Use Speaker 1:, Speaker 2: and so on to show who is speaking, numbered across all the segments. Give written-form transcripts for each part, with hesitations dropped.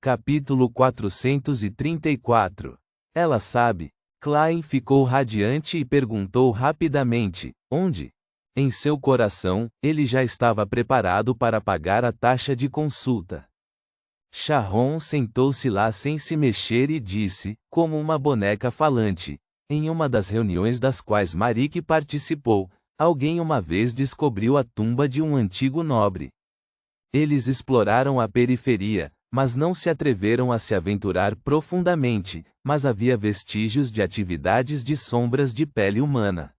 Speaker 1: Capítulo 434. Ela sabe. Klein ficou radiante e perguntou rapidamente: onde? Em seu coração, ele já estava preparado para pagar a taxa de consulta. Sharon sentou-se lá sem se mexer e disse, como uma boneca falante, em uma das reuniões das quais Marique participou, alguém uma vez descobriu a tumba de um antigo nobre. Eles exploraram a periferia, mas não se atreveram a se aventurar profundamente, mas havia vestígios de atividades de sombras de pele humana.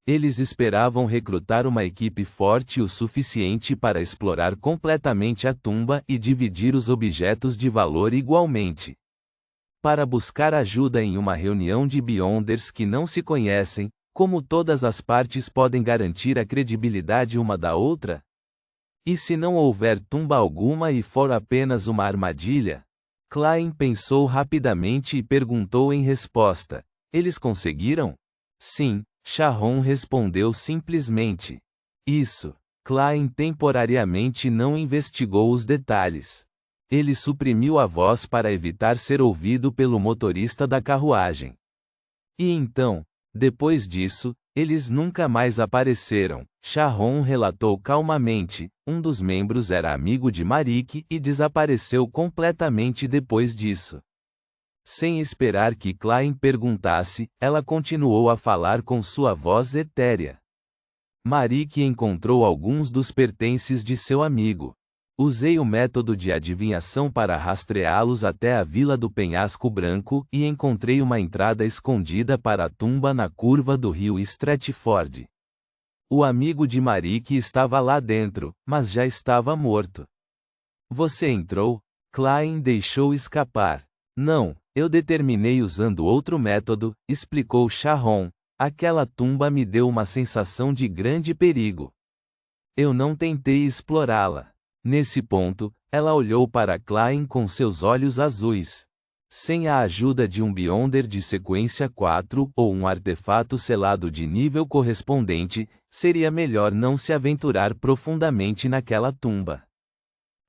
Speaker 1: Eles esperavam recrutar uma equipe forte o suficiente para explorar completamente a tumba e dividir os objetos de valor igualmente. Para buscar ajuda em uma reunião de Beyonders que não se conhecem, como todas as partes podem garantir a credibilidade uma da outra? E se não houver tumba alguma e for apenas uma armadilha? Klein pensou rapidamente e perguntou em resposta: eles conseguiram? Sim, Sharon respondeu simplesmente. Isso. Klein temporariamente não investigou os detalhes. Ele suprimiu a voz para evitar ser ouvido pelo motorista da carruagem. E então, depois disso, eles nunca mais apareceram. Sharon relatou calmamente, um dos membros era amigo de Marique e desapareceu completamente depois disso. Sem esperar que Klein perguntasse, ela continuou a falar com sua voz etérea. Marique encontrou alguns dos pertences de seu amigo. Usei o método de adivinhação para rastreá-los até a vila do Penhasco Branco e encontrei uma entrada escondida para a tumba na curva do rio Stratford. O amigo de Marique estava lá dentro, mas já estava morto. Você entrou? Klein deixou escapar. Não, eu determinei usando outro método, explicou Sharon. Aquela tumba me deu uma sensação de grande perigo. Eu não tentei explorá-la. Nesse ponto, ela olhou para Klein com seus olhos azuis. Sem a ajuda de um Beyonder de sequência 4 ou um artefato selado de nível correspondente, seria melhor não se aventurar profundamente naquela tumba.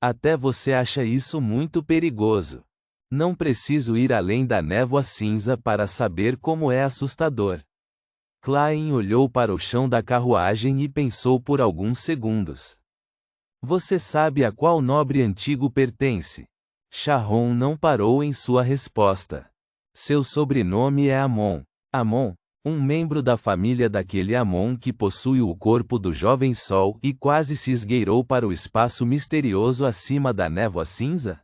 Speaker 1: Até você acha isso muito perigoso. Não preciso ir além da névoa cinza para saber como é assustador. Klein olhou para o chão da carruagem e pensou por alguns segundos. Você sabe a qual nobre antigo pertence? Sharon não parou em sua resposta. Seu sobrenome é Amon. Amon, um membro da família daquele Amon que possui o corpo do jovem sol e quase se esgueirou para o espaço misterioso acima da névoa cinza?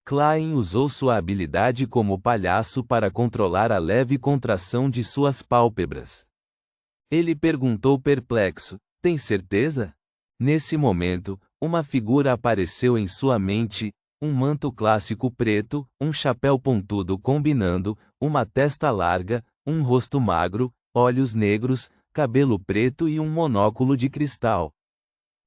Speaker 1: Klein usou sua habilidade como palhaço para controlar a leve contração de suas pálpebras. Ele perguntou perplexo: tem certeza? Nesse momento, uma figura apareceu em sua mente, um manto clássico preto, um chapéu pontudo combinando, uma testa larga, um rosto magro, olhos negros, cabelo preto e um monóculo de cristal.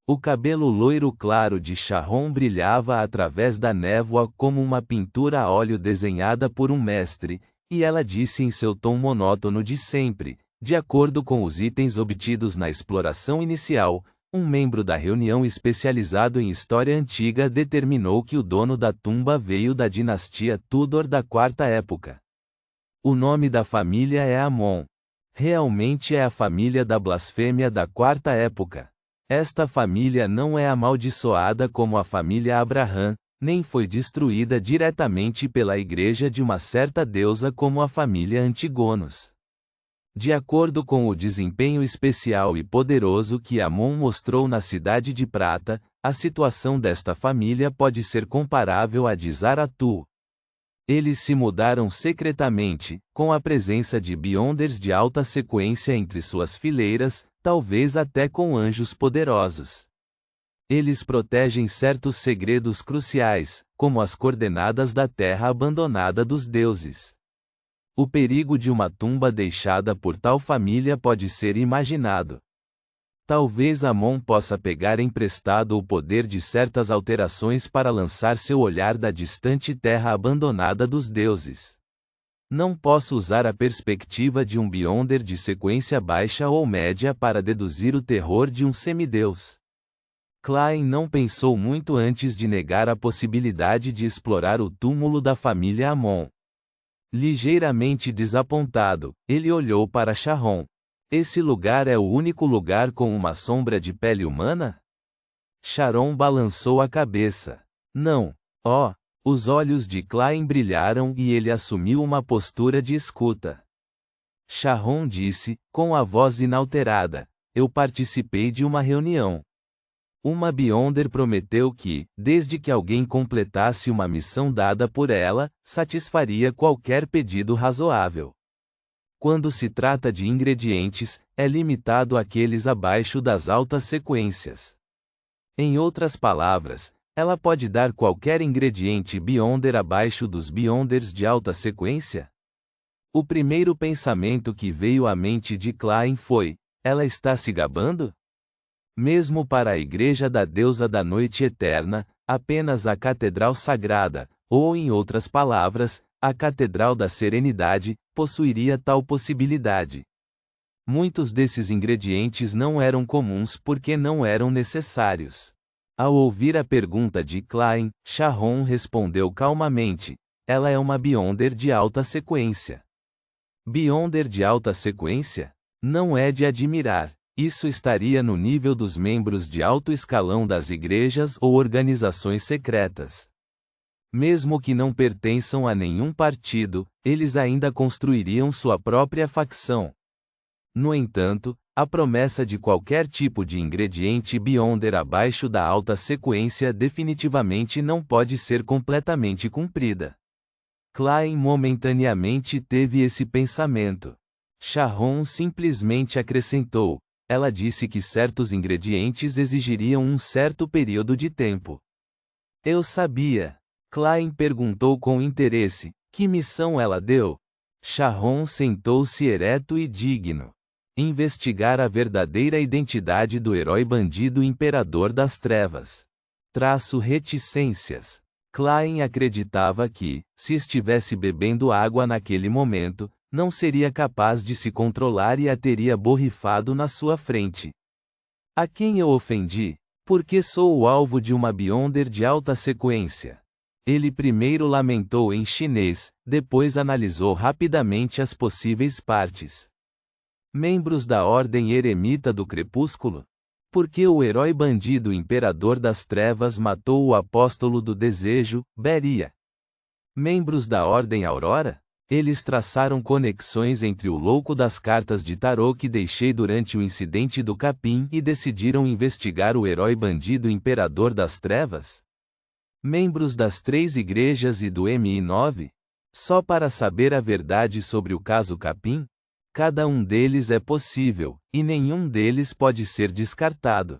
Speaker 1: O cabelo loiro claro de Sharon brilhava através da névoa como uma pintura a óleo desenhada por um mestre, e ela disse em seu tom monótono de sempre, de acordo com os itens obtidos na exploração inicial. Um membro da reunião especializado em história antiga determinou que o dono da tumba veio da dinastia Tudor da Quarta Época. O nome da família é Amon. Realmente é a família da blasfêmia da Quarta Época. Esta família não é amaldiçoada como a família Abraham, nem foi destruída diretamente pela igreja de uma certa deusa como a família Antigonos. De acordo com o desempenho especial e poderoso que Amon mostrou na Cidade de Prata, a situação desta família pode ser comparável à de Zaratu. Eles se mudaram secretamente, com a presença de Beyonders de alta sequência entre suas fileiras, talvez até com anjos poderosos. Eles protegem certos segredos cruciais, como as coordenadas da terra abandonada dos deuses. O perigo de uma tumba deixada por tal família pode ser imaginado. Talvez Amon possa pegar emprestado o poder de certas alterações para lançar seu olhar da distante terra abandonada dos deuses. Não posso usar a perspectiva de um Beyonder de sequência baixa ou média para deduzir o terror de um semideus. Klein não pensou muito antes de negar a possibilidade de explorar o túmulo da família Amon. Ligeiramente desapontado, ele olhou para Sharon. Esse lugar é o único lugar com uma sombra de pele humana? Sharon balançou a cabeça. Não. Oh! Os olhos de Klein brilharam e ele assumiu uma postura de escuta. Sharon disse, com a voz inalterada, eu participei de uma reunião. Uma Beyonder prometeu que, desde que alguém completasse uma missão dada por ela, satisfaria qualquer pedido razoável. Quando se trata de ingredientes, é limitado àqueles abaixo das altas sequências. Em outras palavras, ela pode dar qualquer ingrediente Beyonder abaixo dos Beyonders de alta sequência? O primeiro pensamento que veio à mente de Klein foi: ela está se gabando? Mesmo para a Igreja da Deusa da Noite Eterna, apenas a Catedral Sagrada, ou em outras palavras, a Catedral da Serenidade, possuiria tal possibilidade. Muitos desses ingredientes não eram comuns porque não eram necessários. Ao ouvir a pergunta de Klein, Sharon respondeu calmamente: ela é uma Beyonder de alta sequência. Beyonder de alta sequência? Não é de admirar. Isso estaria no nível dos membros de alto escalão das igrejas ou organizações secretas. Mesmo que não pertençam a nenhum partido, eles ainda construiriam sua própria facção. No entanto, a promessa de qualquer tipo de ingrediente Beyonder abaixo da alta sequência definitivamente não pode ser completamente cumprida. Klein momentaneamente teve esse pensamento. Sharon simplesmente acrescentou: ela disse que certos ingredientes exigiriam um certo período de tempo. Eu sabia. Klein perguntou com interesse: que missão ela deu? Sharon sentou-se ereto e digno. Investigar a verdadeira identidade do herói bandido imperador das trevas. Reticências. Klein acreditava que, se estivesse bebendo água naquele momento, não seria capaz de se controlar e a teria borrifado na sua frente. A quem eu ofendi? Porque sou o alvo de uma Beyonder de alta sequência. Ele primeiro lamentou em chinês, depois analisou rapidamente as possíveis partes. Membros da Ordem Eremita do Crepúsculo? Porque o herói bandido imperador das trevas matou o apóstolo do desejo, Beria. Membros da Ordem Aurora? Eles traçaram conexões entre o louco das cartas de tarô que deixei durante o incidente do capim e decidiram investigar o herói bandido imperador das trevas? Membros das 3 igrejas e do MI9? Só para saber a verdade sobre o caso capim? Cada um deles é possível, e nenhum deles pode ser descartado.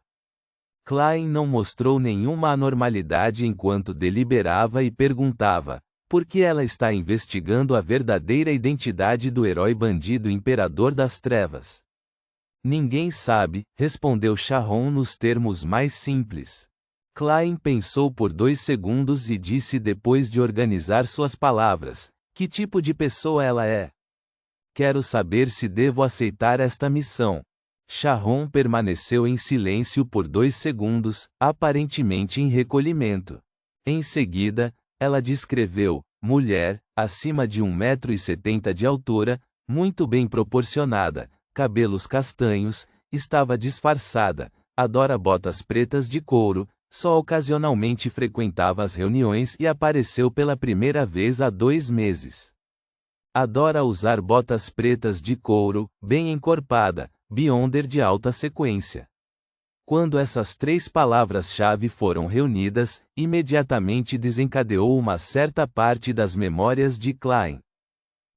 Speaker 1: Klein não mostrou nenhuma anormalidade enquanto deliberava e perguntava: por que ela está investigando a verdadeira identidade do herói bandido imperador das trevas? Ninguém sabe, respondeu Sharon nos termos mais simples. Klein pensou por 2 segundos e disse depois de organizar suas palavras: que tipo de pessoa ela é? Quero saber se devo aceitar esta missão. Sharon permaneceu em silêncio por 2 segundos, aparentemente em recolhimento. Em seguida, ela descreveu: mulher, acima de 1,70 m de altura, muito bem proporcionada, cabelos castanhos, estava disfarçada, adora botas pretas de couro, só ocasionalmente frequentava as reuniões e apareceu pela primeira vez há 2 meses. Adora usar botas pretas de couro, bem encorpada, Beyonder de alta sequência. Quando essas 3 palavras-chave foram reunidas, imediatamente desencadeou uma certa parte das memórias de Klein.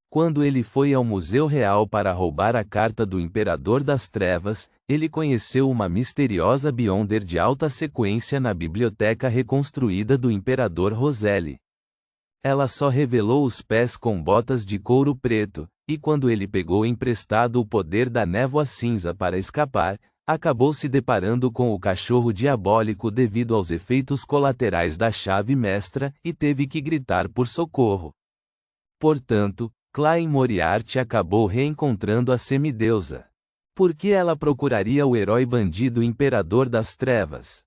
Speaker 1: Quando ele foi ao Museu Real para roubar a carta do Imperador das Trevas, ele conheceu uma misteriosa Beyonder de alta sequência na biblioteca reconstruída do Imperador Roselli. Ela só revelou os pés com botas de couro preto, e quando ele pegou emprestado o poder da névoa cinza para escapar, acabou se deparando com o cachorro diabólico devido aos efeitos colaterais da chave mestra e teve que gritar por socorro. Portanto, Klein Moriarty acabou reencontrando a semideusa. Por que ela procuraria o herói bandido imperador das trevas?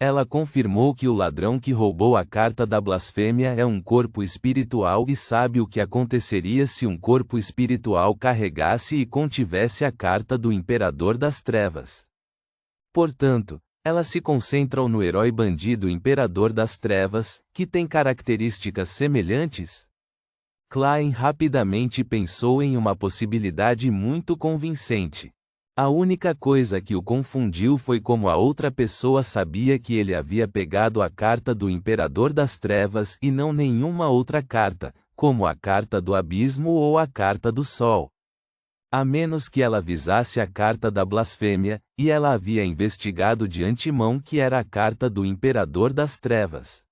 Speaker 1: Ela confirmou que o ladrão que roubou a carta da blasfêmia é um corpo espiritual e sabe o que aconteceria se um corpo espiritual carregasse e contivesse a carta do Imperador das Trevas. Portanto, elas se concentram no herói bandido Imperador das Trevas, que tem características semelhantes? Klein rapidamente pensou em uma possibilidade muito convincente. A única coisa que o confundiu foi como a outra pessoa sabia que ele havia pegado a carta do Imperador das Trevas e não nenhuma outra carta, como a carta do Abismo ou a carta do Sol. A menos que ela visasse a carta da blasfêmia, e ela havia investigado de antemão que era a carta do Imperador das Trevas.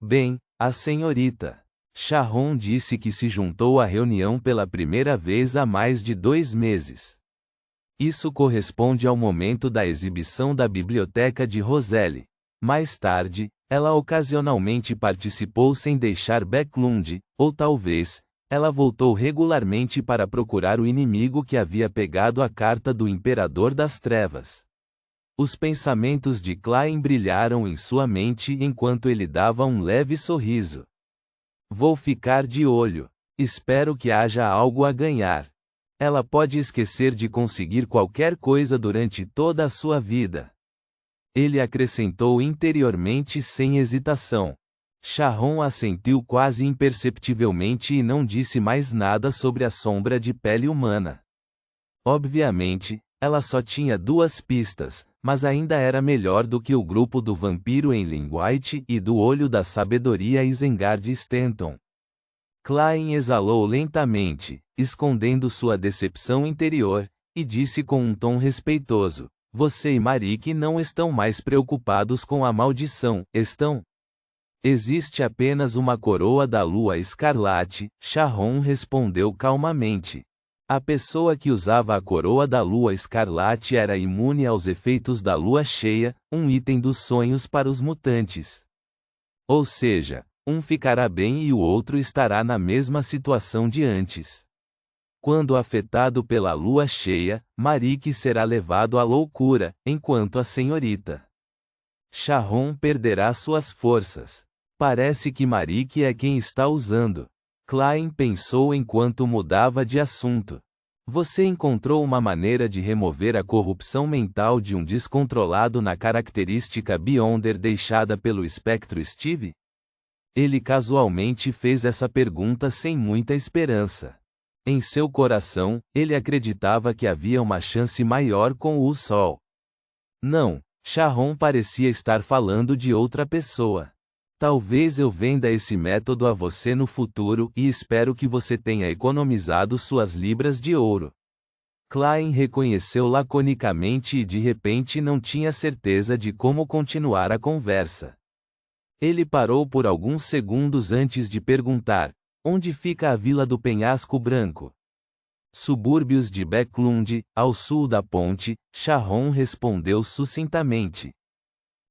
Speaker 1: Bem, a senhorita Sharon disse que se juntou à reunião pela primeira vez há mais de 2 meses. Isso corresponde ao momento da exibição da biblioteca de Roselle. Mais tarde, ela ocasionalmente participou sem deixar Backlund, ou talvez, ela voltou regularmente para procurar o inimigo que havia pegado a carta do Imperador das Trevas. Os pensamentos de Klein brilharam em sua mente enquanto ele dava um leve sorriso. Vou ficar de olho. Espero que haja algo a ganhar. Ela pode esquecer de conseguir qualquer coisa durante toda a sua vida. Ele acrescentou interiormente sem hesitação. Sharon assentiu quase imperceptivelmente e não disse mais nada sobre a sombra de pele humana. Obviamente, ela só tinha 2 pistas, mas ainda era melhor do que o grupo do vampiro em White e do olho da sabedoria Isengard Stanton. Klein exalou lentamente, escondendo sua decepção interior, e disse com um tom respeitoso: Você e Marique não estão mais preocupados com a maldição, estão? Existe apenas uma coroa da lua escarlate, Sharon respondeu calmamente. A pessoa que usava a coroa da lua escarlate era imune aos efeitos da lua cheia, um item dos sonhos para os mutantes. Ou seja, um ficará bem e o outro estará na mesma situação de antes. Quando afetado pela lua cheia, Marique será levado à loucura, enquanto a senhorita Sharon perderá suas forças. Parece que Marique é quem está usando. Klein pensou enquanto mudava de assunto. Você encontrou uma maneira de remover a corrupção mental de um descontrolado na característica Beyonder deixada pelo espectro Steve? Ele casualmente fez essa pergunta sem muita esperança. Em seu coração, ele acreditava que havia uma chance maior com o Sol. Não, Sharon parecia estar falando de outra pessoa. Talvez eu venda esse método a você no futuro e espero que você tenha economizado suas libras de ouro. Klein reconheceu laconicamente e de repente não tinha certeza de como continuar a conversa. Ele parou por alguns segundos antes de perguntar: onde fica a Vila do Penhasco Branco? Subúrbios de Backlund, ao sul da ponte, Sharon respondeu sucintamente.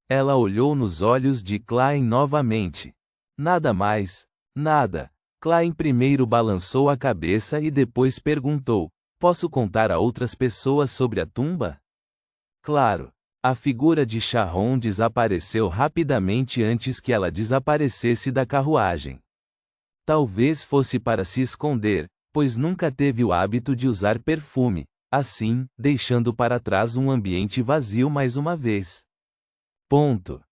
Speaker 1: Ela olhou nos olhos de Klein novamente. Nada mais, nada. Klein primeiro balançou a cabeça e depois perguntou: posso contar a outras pessoas sobre a tumba? Claro. A figura de Sharon desapareceu rapidamente antes que ela desaparecesse da carruagem. Talvez fosse para se esconder, pois nunca teve o hábito de usar perfume, assim, deixando para trás um ambiente vazio mais uma vez. Ponto.